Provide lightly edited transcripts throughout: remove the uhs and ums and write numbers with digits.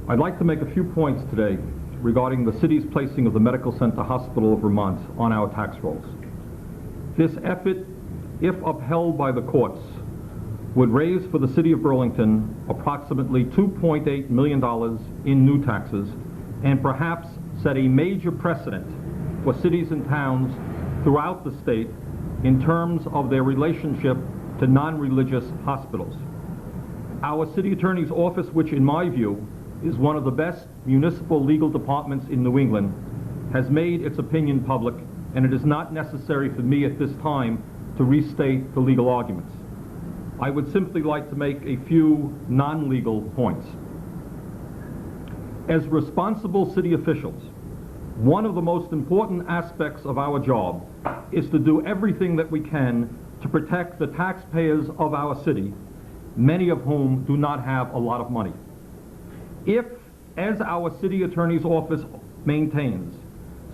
I'd like to make a few points today regarding the city's placing of the Medical Center Hospital of Vermont on our tax rolls. This effort, if upheld by the courts, would raise for the city of Burlington approximately $2.8 million in new taxes and perhaps set a major precedent for cities and towns throughout the state in terms of their relationship to non-religious hospitals. Our city attorney's office, which in my view is one of the best municipal legal departments in New England, has made its opinion public, and it is not necessary for me at this time to restate the legal arguments. I would simply like to make a few non-legal points. As responsible city officials, one of the most important aspects of our job is to do everything that we can to protect the taxpayers of our city, many of whom do not have a lot of money. If, as our city attorney's office maintains,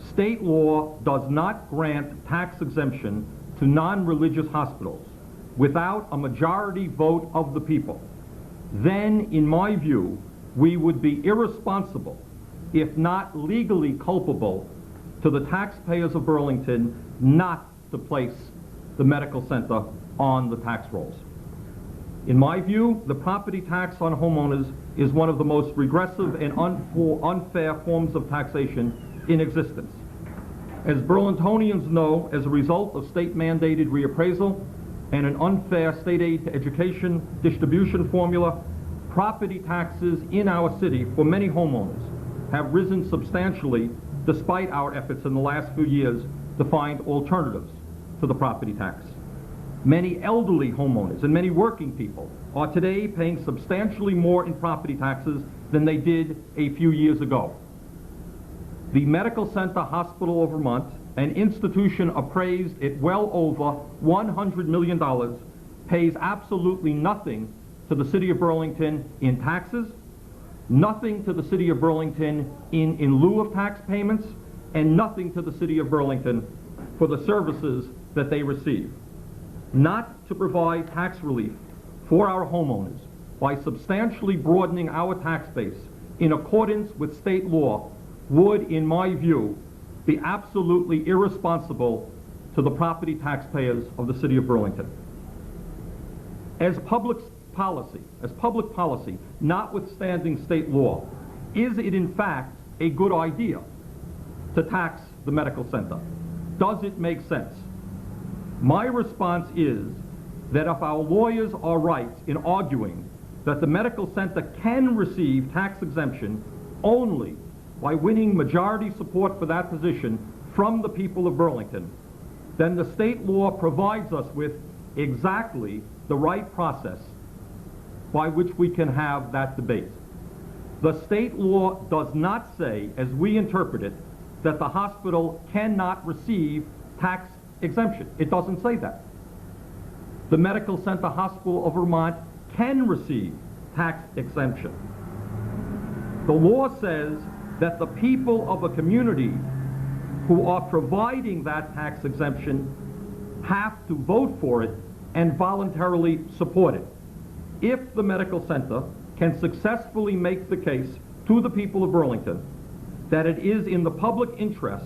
state law does not grant tax exemption to non-religious hospitals without a majority vote of the people, then, in my view, we would be irresponsible, if not legally culpable, to the taxpayers of Burlington not to place the medical center on the tax rolls. In my view, the property tax on homeowners is one of the most regressive and unfair forms of taxation in existence. As Burlingtonians know, as a result of state-mandated reappraisal and an unfair state aid to education distribution formula, property taxes in our city for many homeowners have risen substantially despite our efforts in the last few years to find alternatives to the property tax. Many elderly homeowners and many working people are today paying substantially more in property taxes than they did a few years ago. The Medical Center Hospital of Vermont, an institution appraised at well over $100 million, pays absolutely nothing to the city of Burlington in taxes, nothing to the city of Burlington in lieu of tax payments, and nothing to the city of Burlington for the services that they receive. Not to provide tax relief for our homeowners by substantially broadening our tax base in accordance with state law would, in my view, be absolutely irresponsible to the property taxpayers of the city of Burlington. As public policy, notwithstanding state law, is it in fact a good idea to tax the medical center? Does it make sense? My response is that if our lawyers are right in arguing that the medical center can receive tax exemption only by winning majority support for that position from the people of Burlington, then the state law provides us with exactly the right process by which we can have that debate. The state law does not say, as we interpret it, that the hospital cannot receive tax exemption. It doesn't say that. The Medical Center Hospital of Vermont can receive tax exemption. The law says that the people of a community who are providing that tax exemption have to vote for it and voluntarily support it. If the medical center can successfully make the case to the people of Burlington that it is in the public interest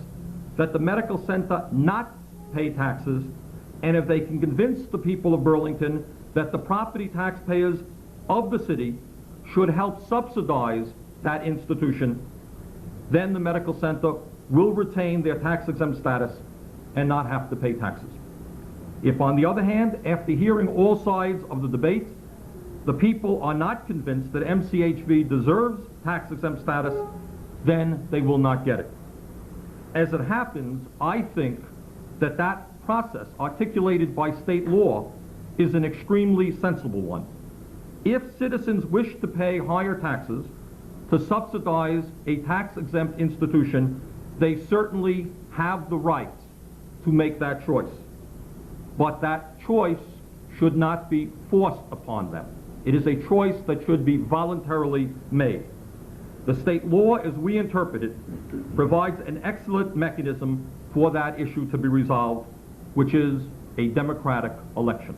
that the medical center not pay taxes, and if they can convince the people of Burlington that the property taxpayers of the city should help subsidize that institution, then the medical center will retain their tax-exempt status and not have to pay taxes. If, on the other hand, after hearing all sides of the debate, the people are not convinced that MCHV deserves tax-exempt status, then they will not get it. As it happens, I think that that process articulated by state law is an extremely sensible one. If citizens wish to pay higher taxes to subsidize a tax-exempt institution, they certainly have the right to make that choice. But that choice should not be forced upon them. It is a choice that should be voluntarily made. The state law, as we interpret it, provides an excellent mechanism for that issue to be resolved, which is a democratic election.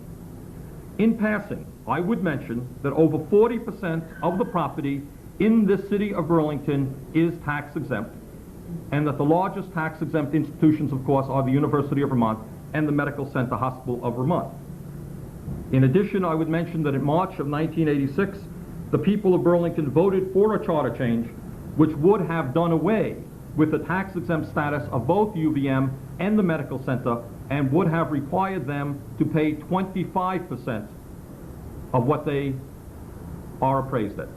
In passing, I would mention that over 40% of the property in this city of Burlington is tax exempt, and that the largest tax exempt institutions, of course, are the University of Vermont and the Medical Center Hospital of Vermont. In addition, I would mention that in March of 1986, the people of Burlington voted for a charter change which would have done away with the tax exempt status of both UVM and the Medical Center and would have required them to pay 25% of what they are appraised at.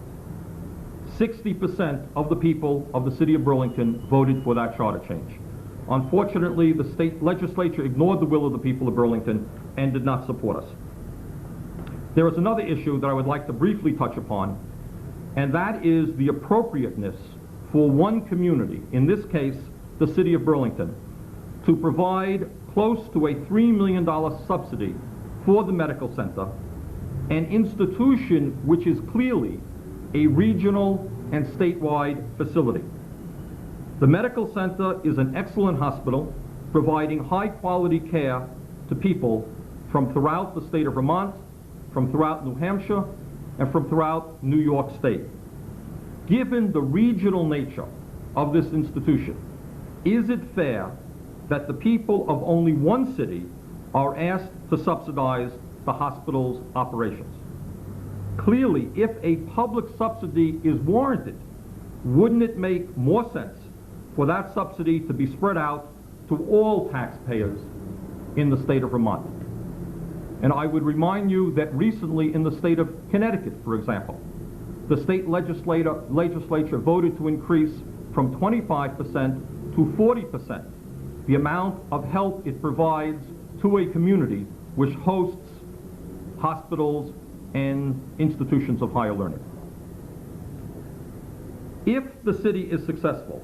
60% of the people of the city of Burlington voted for that charter change. Unfortunately, the state legislature ignored the will of the people of Burlington and did not support us. There is another issue that I would like to briefly touch upon, and that is the appropriateness for one community, in this case, the city of Burlington, to provide close to a $3 million subsidy for the medical center, an institution which is clearly a regional and statewide facility. The medical center is an excellent hospital providing high-quality care to people from throughout the state of Vermont, from throughout New Hampshire, and from throughout New York State. Given the regional nature of this institution, is it fair that the people of only one city are asked to subsidize the hospital's operations? Clearly, if a public subsidy is warranted, wouldn't it make more sense for that subsidy to be spread out to all taxpayers in the state of Vermont? And I would remind you that recently in the state of Connecticut, for example, the state legislature voted to increase from 25% to 40% the amount of help it provides to a community which hosts hospitals and institutions of higher learning. If the city is successful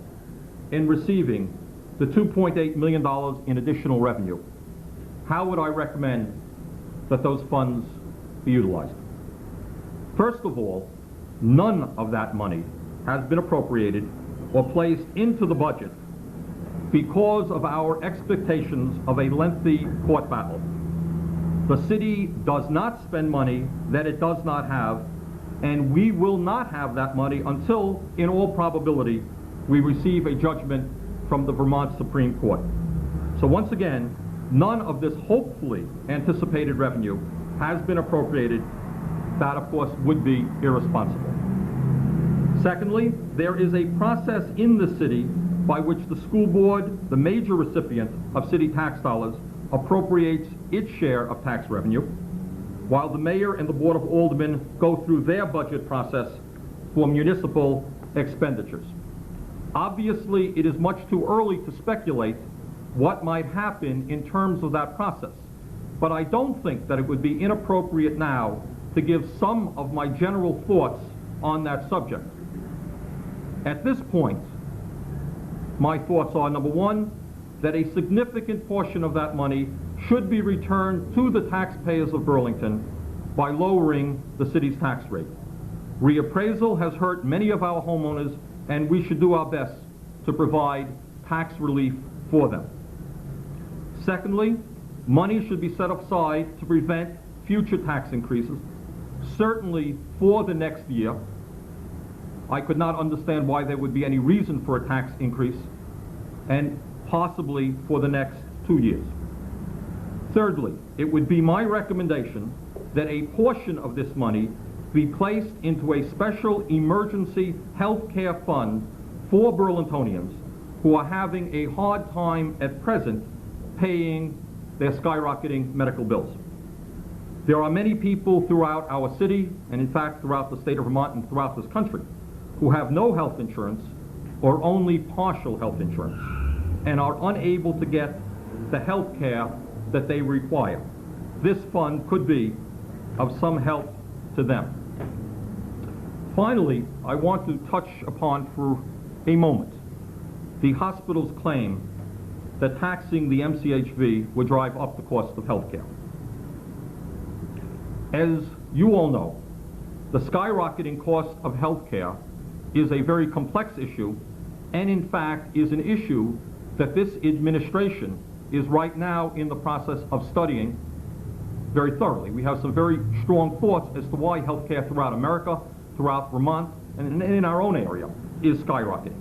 in receiving the $2.8 million in additional revenue, how would I recommend that those funds be utilized? First of all, none of that money has been appropriated or placed into the budget because of our expectations of a lengthy court battle. The city does not spend money that it does not have, and we will not have that money until, in all probability, we receive a judgment from the Vermont Supreme Court. So once again, none of this hopefully anticipated revenue has been appropriated. That, of course, would be irresponsible. Secondly, there is a process in the city by which the school board, the major recipient of city tax dollars, appropriates its share of tax revenue, while the mayor and the board of aldermen go through their budget process for municipal expenditures. Obviously, it is much too early to speculate what might happen in terms of that process, but I don't think that it would be inappropriate now to give some of my general thoughts on that subject. At this point, my thoughts are, number one, that a significant portion of that money should be returned to the taxpayers of Burlington by lowering the city's tax rate. Reappraisal has hurt many of our homeowners, and we should do our best to provide tax relief for them. Secondly, money should be set aside to prevent future tax increases, certainly for the next year. I could not understand why there would be any reason for a tax increase, and possibly for the next 2 years. Thirdly, it would be my recommendation that a portion of this money be placed into a special emergency health care fund for Burlingtonians who are having a hard time at present paying their skyrocketing medical bills. There are many people throughout our city, and in fact throughout the state of Vermont and throughout this country, who have no health insurance or only partial health insurance and are unable to get the health care that they require. This fund could be of some help to them. Finally, I want to touch upon for a moment the hospital's claim that taxing the MCHV would drive up the cost of health care. As you all know, the skyrocketing cost of health care is a very complex issue, and in fact is an issue that this administration is right now in the process of studying very thoroughly. We have some very strong thoughts as to why health care throughout America, throughout Vermont, and in our own area, is skyrocketing.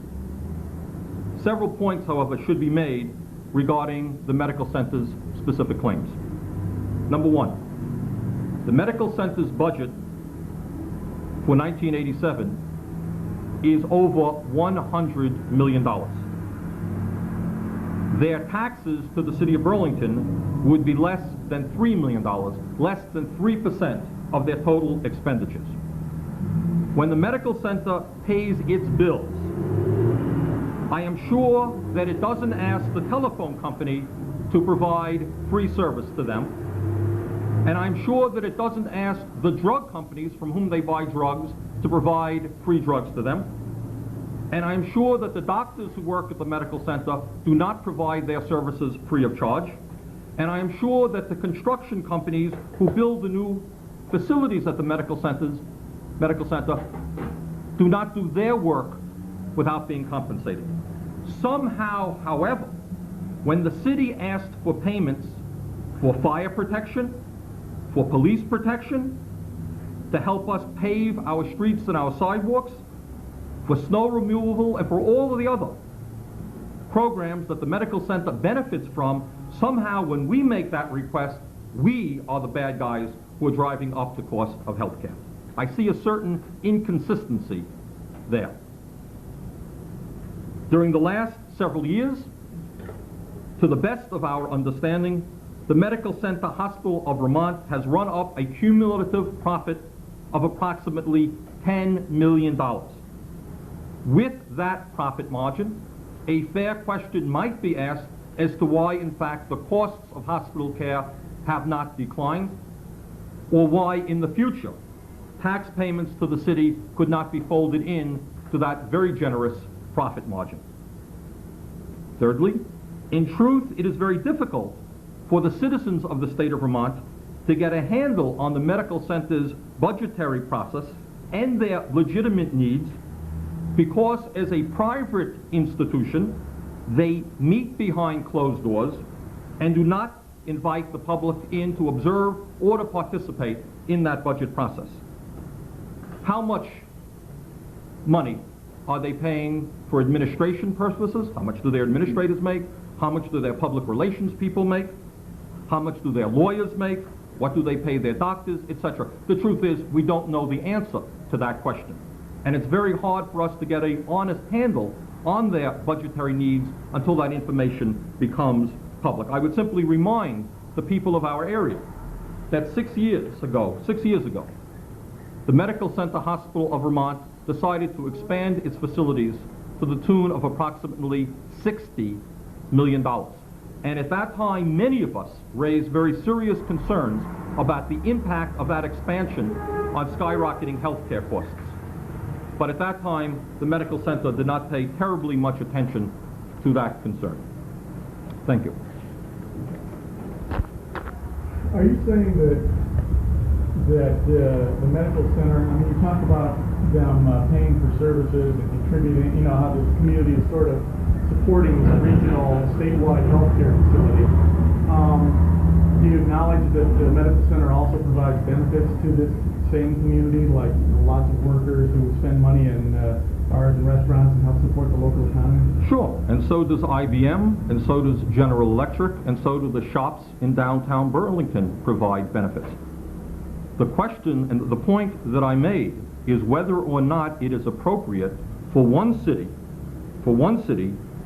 Several points, however, should be made regarding the medical center's specific claims. Number one, the medical center's budget for 1987 is over $100 million. Their taxes to the city of Burlington would be less than $3 million, less than 3% of their total expenditures. When the medical center pays its bills, I am sure that it doesn't ask the telephone company to provide free service to them, and I'm sure that it doesn't ask the drug companies from whom they buy drugs to provide free drugs to them, and I'm sure that the doctors who work at the medical center do not provide their services free of charge, and I am sure that the construction companies who build the new facilities at the medical center do not do their work without being compensated. Somehow, however, when the city asked for payments for fire protection, for police protection, to help us pave our streets and our sidewalks, for snow removal, and for all of the other programs that the medical center benefits from, somehow when we make that request, we are the bad guys who are driving up the cost of health care. I see a certain inconsistency there. During the last several years, to the best of our understanding, the Medical Center Hospital of Vermont has run up a cumulative profit of approximately $10 million. With that profit margin, a fair question might be asked as to why, in fact, the costs of hospital care have not declined, or why, in the future, tax payments to the city could not be folded in to that very generous profit margin. Thirdly, in truth, it is very difficult for the citizens of the state of Vermont to get a handle on the medical center's budgetary process and their legitimate needs, because as a private institution, they meet behind closed doors and do not invite the public in to observe or to participate in that budget process. How much money are they paying for administration purposes? How much do their administrators make? How much do their public relations people make? How much do their lawyers make? What do they pay their doctors, etc.? The truth is, we don't know the answer to that question. And it's very hard for us to get an honest handle on their budgetary needs until that information becomes public. I would simply remind the people of our area that 6 years ago, the Medical Center Hospital of Vermont decided to expand its facilities to the tune of approximately $60 million. And at that time, many of us raised very serious concerns about the impact of that expansion on skyrocketing healthcare costs. But at that time, the medical center did not pay terribly much attention to that concern. Thank you. Are you saying that the medical center, I mean, you talk about them paying for services and contributing, you know, how this community is sort of supporting this regional, statewide healthcare facility. Do you acknowledge that the medical center also provides benefits to this same community, like, you know, lots of workers who spend money in bars and restaurants and help support the local economy? Sure, and so does IBM, and so does General Electric, and so do the shops in downtown Burlington provide benefits. The question and the point that I made is whether or not it is appropriate for one city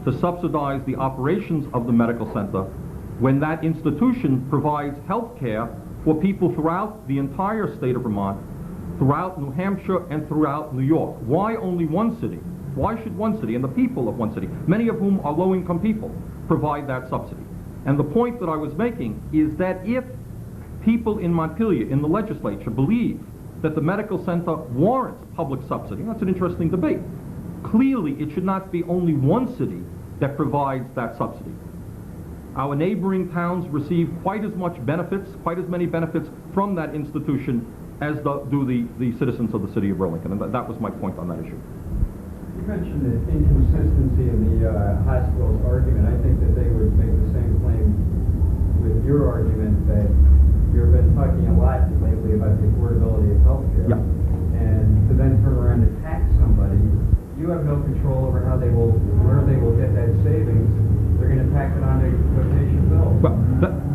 to subsidize the operations of the medical center when that institution provides health care for people throughout the entire state of Vermont, throughout New Hampshire, and throughout New York. Why only one city? Why should one city and the people of one city, many of whom are low-income people, provide that subsidy? And the point that I was making is that if people in Montpelier, in the legislature, believe that the medical center warrants public subsidy, that's an interesting debate. Clearly, it should not be only one city that provides that subsidy. Our neighboring towns receive quite as many benefits from that institution as do the citizens of the city of Burlington, and that was my point on that issue. You mentioned the inconsistency in the hospital's argument. I think that they would make the same claim with your argument that you've been talking a lot lately about the affordability of health care. Yeah. And to then turn around and tax someone control over where they will get that savings. They're going to tack it on their patient bills. Well,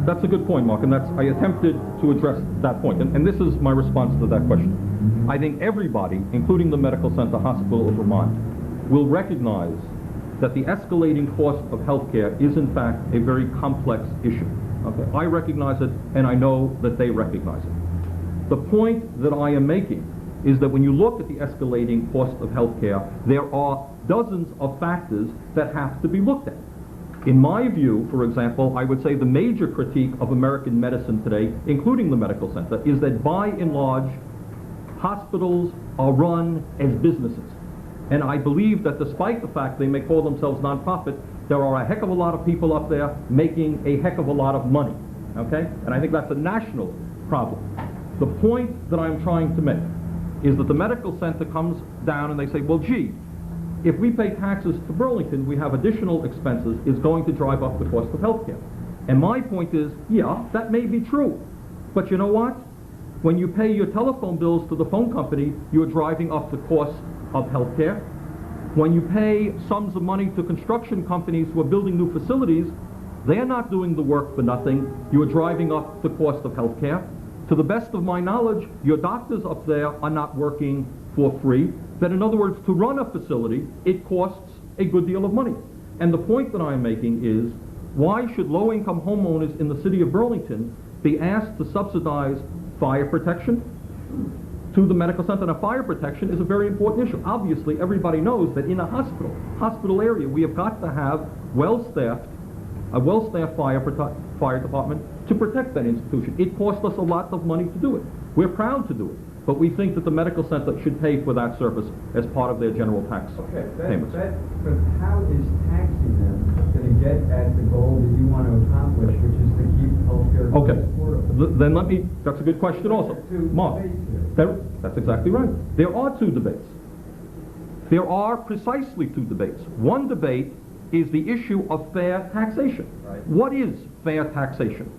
that's a good point, Mark, and I attempted to address that point, and this is my response to that question. I think everybody, including the Medical Center Hospital of Vermont, will recognize that the escalating cost of healthcare is in fact a very complex issue. Okay? I recognize it, and I know that they recognize it. The point that I am making is that when you look at the escalating cost of healthcare, there are dozens of factors that have to be looked at. In my view, for example, I would say the major critique of American medicine today, including the medical center, is that by and large, hospitals are run as businesses. And I believe that despite the fact they may call themselves nonprofit, there are a heck of a lot of people up there making a heck of a lot of money. Okay? And I think that's a national problem. The point that I'm trying to make is that the medical center comes down and they say, well, gee, if we pay taxes to Burlington, we have additional expenses, it's going to drive up the cost of healthcare. And my point is, yeah, that may be true. But you know what? When you pay your telephone bills to the phone company, you're driving up the cost of healthcare. When you pay sums of money to construction companies who are building new facilities, they're not doing the work for nothing. You are driving up the cost of healthcare. To the best of my knowledge, your doctors up there are not working for free. That in other words, to run a facility, it costs a good deal of money. And the point that I'm making is, why should low-income homeowners in the city of Burlington be asked to subsidize fire protection to the medical center? Now, fire protection is a very important issue. Obviously, everybody knows that in a hospital area, we have got to have a well-staffed fire department to protect that institution. It costs us a lot of money to do it. We're proud to do it. But we think that the medical center should pay for that service as part of their general tax payments. But how is taxing them going to get at the goal that you want to accomplish, which is to keep healthcare affordable? Then that's a good question also. Mark, that's exactly right. There are two debates. There are precisely two debates. One debate is the issue of fair taxation. Right. What is fair taxation?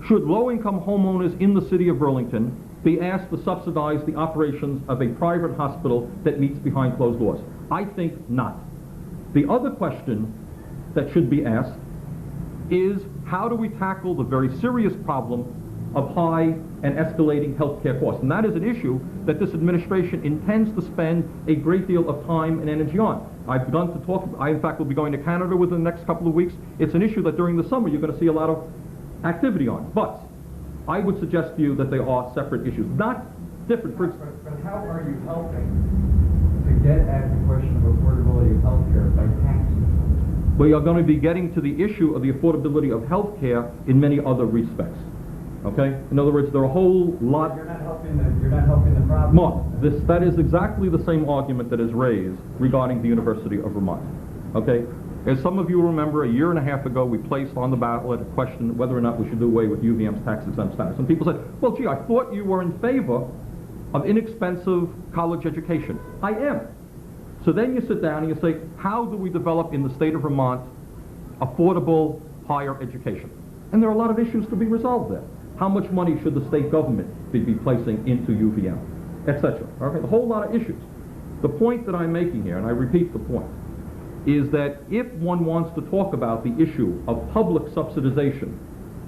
Should low-income homeowners in the city of Burlington be asked to subsidize the operations of a private hospital that meets behind closed doors? I think not. The other question that should be asked is, how do we tackle the very serious problem of high and escalating healthcare costs? And that is an issue that this administration intends to spend a great deal of time and energy on. I've begun to talk, I in fact will be going to Canada within the next couple of weeks. It's an issue that during the summer you're going to see a lot of activity on. But I would suggest to you that they are separate issues, not different. But how are you helping to get at the question of affordability of healthcare by taxing? We are going to be getting to the issue of the affordability of healthcare in many other respects. Okay? In other words, there are a whole lot. You're not helping the problem. Mark, that is exactly the same argument that is raised regarding the University of Vermont. Okay? As some of you remember, a year and a half ago, we placed on the ballot a question whether or not we should do away with UVM's tax-exempt status. And people said, well, gee, I thought you were in favor of inexpensive college education. I am. So then you sit down and you say, how do we develop in the state of Vermont affordable higher education? And there are a lot of issues to be resolved there. How much money should the state government be placing into UVM, etc. Okay, a whole lot of issues. The point that I'm making here, and I repeat the point, is that if one wants to talk about the issue of public subsidization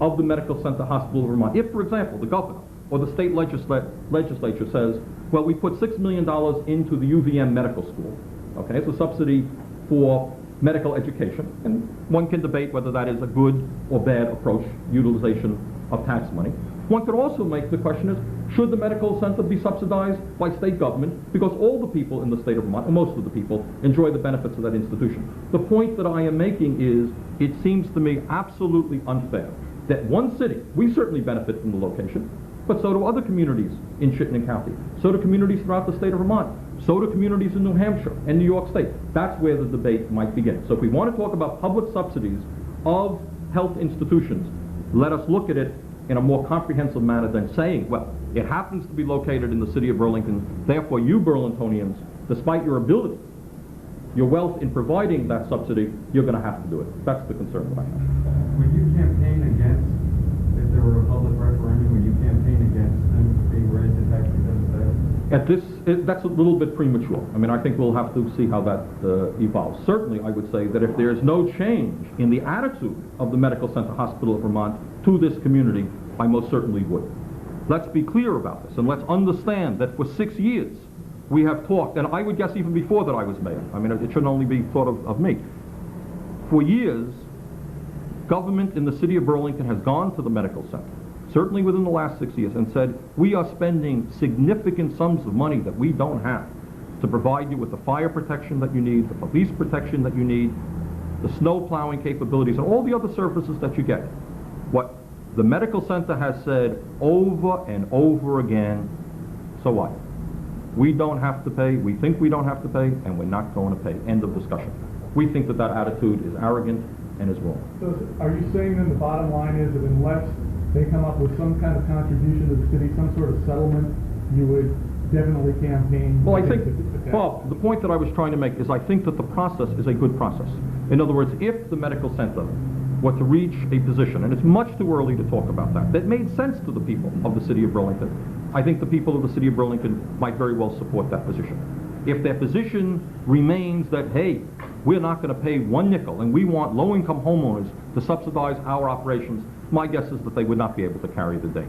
of the Medical Center Hospital of Vermont, if, for example, the governor or the state legislature says, well, we put $6 million into the UVM medical school, okay, it's a subsidy for medical education, and one can debate whether that is a good or bad approach, utilization of tax money. One could also make the question is, should the medical center be subsidized by state government because all the people in the state of Vermont, or most of the people, enjoy the benefits of that institution? The point that I am making is, it seems to me absolutely unfair that one city, we certainly benefit from the location, but so do other communities in Chittenden County. So do communities throughout the state of Vermont. So do communities in New Hampshire and New York State. That's where the debate might begin. So if we want to talk about public subsidies of health institutions, let us look at it in a more comprehensive manner than saying, well, it happens to be located in the city of Burlington, therefore you Burlingtonians, despite your ability, your wealth in providing that subsidy, you're going to have to do it. That's the concern that I have. Would you campaign against, if there were a public referendum, would you campaign against them being raised to tax exempt status? That's a little bit premature. I mean, I think we'll have to see how that evolves. Certainly, I would say that if there's no change in the attitude of the Medical Center Hospital of Vermont to this community, I most certainly would. Let's be clear about this, and let's understand that for 6 years we have talked, and I would guess even before that I was mayor. I mean, it shouldn't only be thought of me. For years, government in the city of Burlington has gone to the medical center, certainly within the last 6 years, and said, we are spending significant sums of money that we don't have to provide you with the fire protection that you need, the police protection that you need, the snow plowing capabilities, and all the other services that you get. What the medical center has said over and over again, so what? We don't have to pay, we think we don't have to pay, and we're not going to pay. End of discussion. We think that that attitude is arrogant and is wrong. So are you saying then the bottom line is that unless they come up with some kind of contribution to the city, some sort of settlement, you would definitely campaign? Well, I think, Bob, the point that I was trying to make is I think that the process is a good process. In other words, if the medical center were to reach a position, and it's much too early to talk about that made sense to the people of the city of Burlington, I think the people of the city of Burlington might very well support that position. If their position remains that, hey, we're not going to pay one nickel and we want low-income homeowners to subsidize our operations, my guess is that they would not be able to carry the day.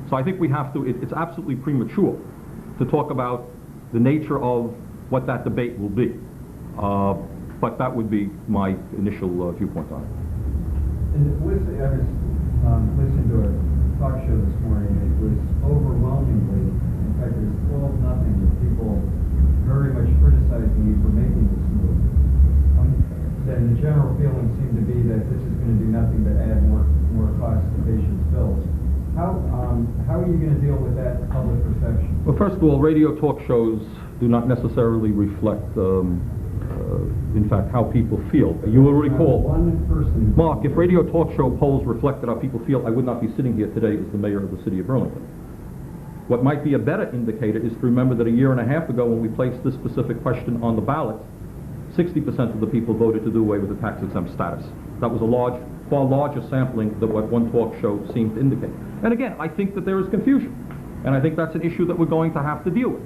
So I think we have to, it's absolutely premature to talk about the nature of what that debate will be. But that would be my initial viewpoint on it. And I was listening to a talk show this morning, and it was overwhelmingly, in fact, it was 12-0, with people very much criticizing you for making this move. And the general feeling seemed to be that this is going to do nothing but add more costs to patients' bills. How are you going to deal with that public perception? Well, first of all, radio talk shows do not necessarily reflect, in fact, how people feel. You will recall, one person. Mark, if radio talk show polls reflected how people feel, I would not be sitting here today as the mayor of the city of Burlington. What might be a better indicator is to remember that a year and a half ago, when we placed this specific question on the ballot, 60% of the people voted to do away with the tax-exempt status. That was a far larger sampling than what one talk show seemed to indicate. And again, I think that there is confusion, and I think that's an issue that we're going to have to deal with.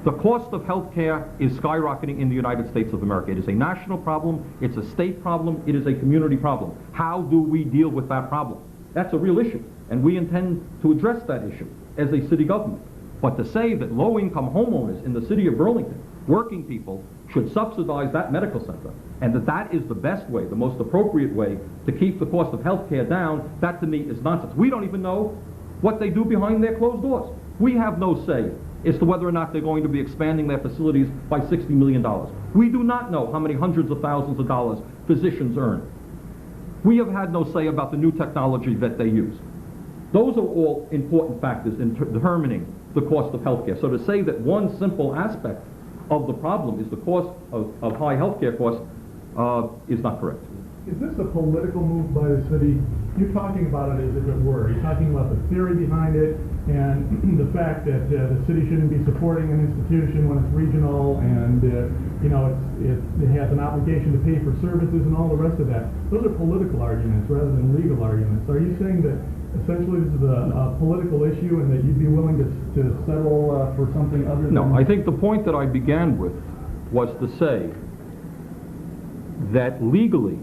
The cost of health care is skyrocketing in the United States of America. It is a national problem, it's a state problem, it is a community problem. How do we deal with that problem? That's a real issue, and we intend to address that issue as a city government. But to say that low-income homeowners in the city of Burlington, working people, should subsidize that medical center, and that is the best way, the most appropriate way to keep the cost of health care down, that to me is nonsense. We don't even know what they do behind their closed doors. We have no say as to whether or not they're going to be expanding their facilities by $60 million. We do not know how many hundreds of thousands of dollars physicians earn. We have had no say about the new technology that they use. Those are all important factors in determining the cost of health care. So to say that one simple aspect of the problem is the cost of high health care costs is not correct. Is this a political move by the city? You're talking about it as if it were. You're talking about the theory behind it and the fact that the city shouldn't be supporting an institution when it's regional and it has an obligation to pay for services and all the rest of that. Those are political arguments rather than legal arguments. Are you saying that essentially this is a political issue and that you'd be willing to settle for something other than... No, I think the point that I began with was to say that legally,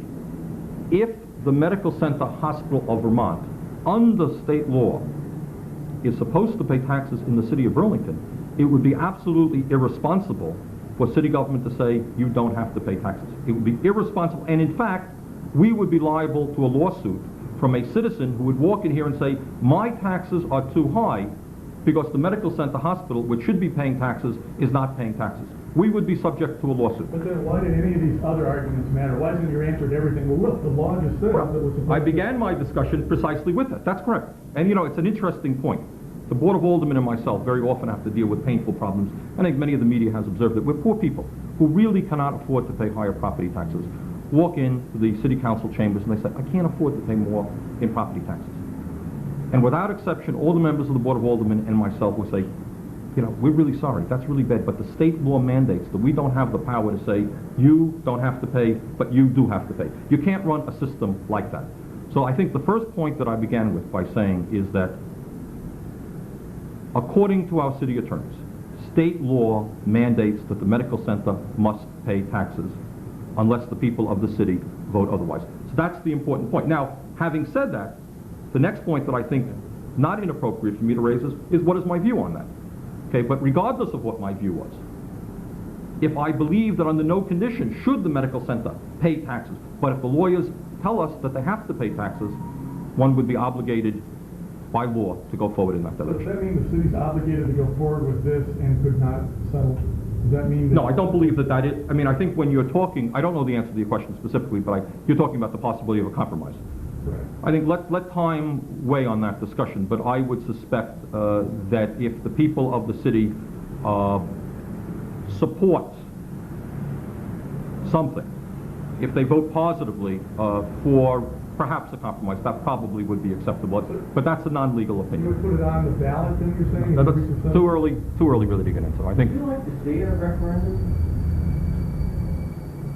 if the Medical Center Hospital of Vermont, under state law, is supposed to pay taxes in the city of Burlington, it would be absolutely irresponsible for city government to say you don't have to pay taxes. It would be irresponsible, and in fact, we would be liable to a lawsuit from a citizen who would walk in here and say, my taxes are too high because the Medical Center Hospital, which should be paying taxes, is not paying taxes. We would be subject to a lawsuit. But then why did any of these other arguments matter? Why isn't your answer to everything? Well, look, the law just says that we're supposed I began my discussion precisely with that. That's correct. And it's an interesting point. The Board of Aldermen and myself very often have to deal with painful problems. I think many of the media has observed that we're poor people who really cannot afford to pay higher property taxes. Walk into the city council chambers and they say, I can't afford to pay more in property taxes. And without exception, all the members of the Board of Aldermen and myself will say, we're really sorry, that's really bad, but the state law mandates that we don't have the power to say, you don't have to pay, but you do have to pay. You can't run a system like that. So I think the first point that I began with by saying is that according to our city attorneys, state law mandates that the medical center must pay taxes unless the people of the city vote otherwise. So that's the important point. Now, having said that, the next point that I think not inappropriate for me to raise is what is my view on that? Okay, but regardless of what my view was, if I believe that under no condition should the medical center pay taxes, but if the lawyers tell us that they have to pay taxes, one would be obligated by law to go forward in that So does direction. that mean the city's obligated to go forward with this and could not settle? Does that mean that? No, I don't believe that is, I mean, I think when you're talking, I don't know the answer to your question specifically, but you're talking about the possibility of a compromise. Correct. I think let time weigh on that discussion, but I would suspect that if the people of the city support something, if they vote positively for perhaps a compromise, that probably would be acceptable. But that's a non-legal Can we opinion. put it on the ballot then, you're saying? That's too early really to get into. I think. Would you like to see a referendum?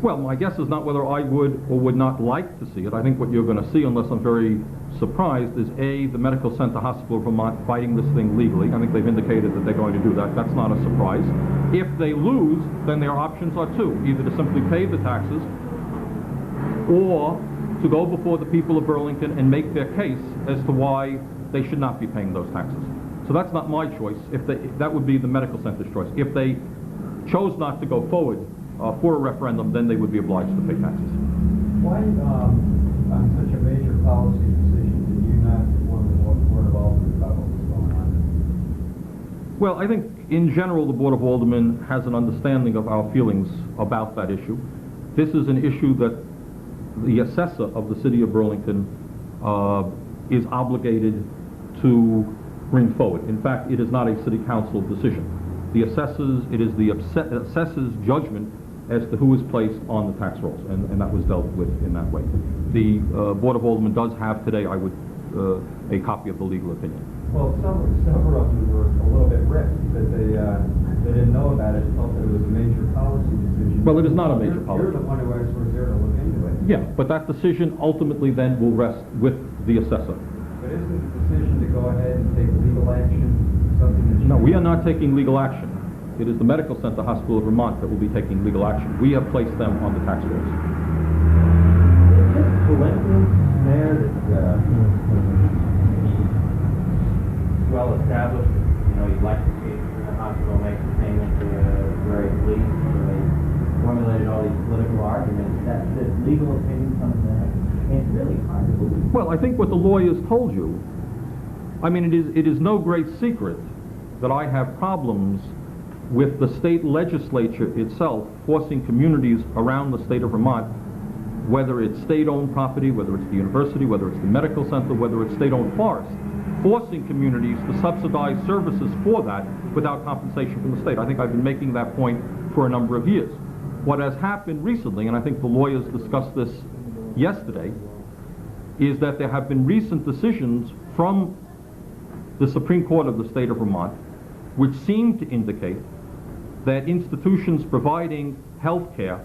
Well, my guess is not whether I would or would not like to see it. I think what you're going to see, unless I'm very surprised, is A, the Medical Center Hospital of Vermont fighting this thing legally. I think they've indicated that they're going to do that. That's not a surprise. If they lose, then their options are two: either to simply pay the taxes or to go before the people of Burlington and make their case as to why they should not be paying those taxes. So that's not my choice. That would be the medical center's choice. If they chose not to go forward for a referendum, then they would be obliged to pay taxes. Why, on such a major policy decision, did you not inform the Board of Aldermen about what was going on? Well, I think in general the Board of Aldermen has an understanding of our feelings about that issue. This is an issue that the assessor of the city of Burlington is obligated to bring forward. In fact, it is not a city council decision. It is the assessor's judgment as to who is placed on the tax rolls, and that was dealt with in that way. The Board of Aldermen does have today, a copy of the legal opinion. Well, some of them were a little bit ripped that they didn't know about it, felt that it was a major policy decision. Well, it is not a major policy. You're the one who was there to look into it. Yeah, but that decision ultimately then will rest with the assessor. But isn't the decision to go ahead and take legal action something that you... No, we are not taking legal action. It is the Medical Center Hospital of Vermont that will be taking legal action. We have placed them on the tax rolls. Is it coincidence, Mayor, that well established, you'd like to see the hospital make the payment to the very police, so they formulated all these political arguments, that legal opinion comes in. It's really hard to believe. Well, I think what the lawyers told you, I mean, it is no great secret that I have problems with the state legislature itself forcing communities around the state of Vermont, whether it's state-owned property, whether it's the university, whether it's the medical center, whether it's state-owned forest, forcing communities to subsidize services for that without compensation from the state. I think I've been making that point for a number of years. What has happened recently, and I think the lawyers discussed this yesterday, is that there have been recent decisions from the Supreme Court of the state of Vermont which seem to indicate that institutions providing health care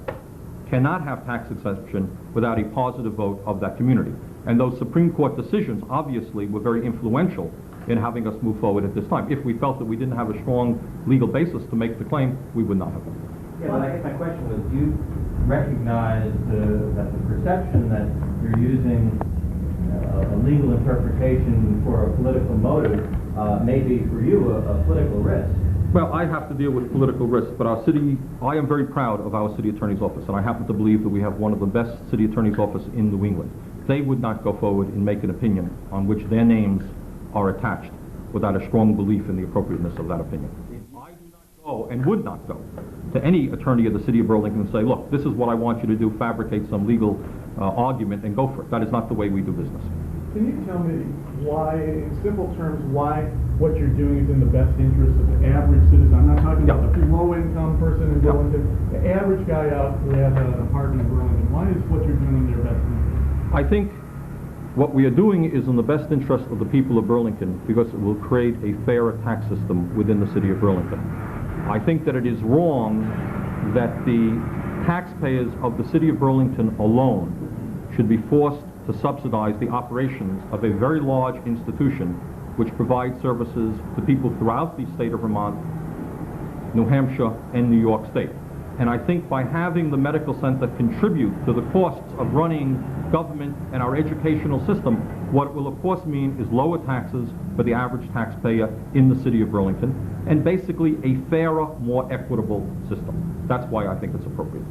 cannot have tax exemption without a positive vote of that community. And those Supreme Court decisions obviously were very influential in having us move forward at this time. If we felt that we didn't have a strong legal basis to make the claim, we would not have done it. Yeah, but I guess my question was, do you recognize that the perception that you're using a legal interpretation for a political motive may be for you a political risk? Well, I have to deal with political risks, but our city, I am very proud of our city attorney's office, and I happen to believe that we have one of the best city attorney's office in New England. They would not go forward and make an opinion on which their names are attached without a strong belief in the appropriateness of that opinion. I do not go and would not go to any attorney of the city of Burlington and say, look, this is what I want you to do, fabricate some legal argument and go for it. That is not the way we do business. Can you tell me why, in simple terms, why what you're doing is in the best interest of the average citizen? I'm not talking about the low-income person in Burlington. The average guy out who has an apartment in Burlington. Why is what you're doing in their best interest? I think what we are doing is in the best interest of the people of Burlington because it will create a fairer tax system within the city of Burlington. I think that it is wrong that the taxpayers of the city of Burlington alone should be forced to subsidize the operations of a very large institution which provides services to people throughout the state of Vermont New Hampshire, and New York State. And I think by having the medical center contribute to the costs of running government and our educational system, what it will of course mean is lower taxes for the average taxpayer in the city of Burlington, and basically a fairer, more equitable system. That's why I think it's appropriate.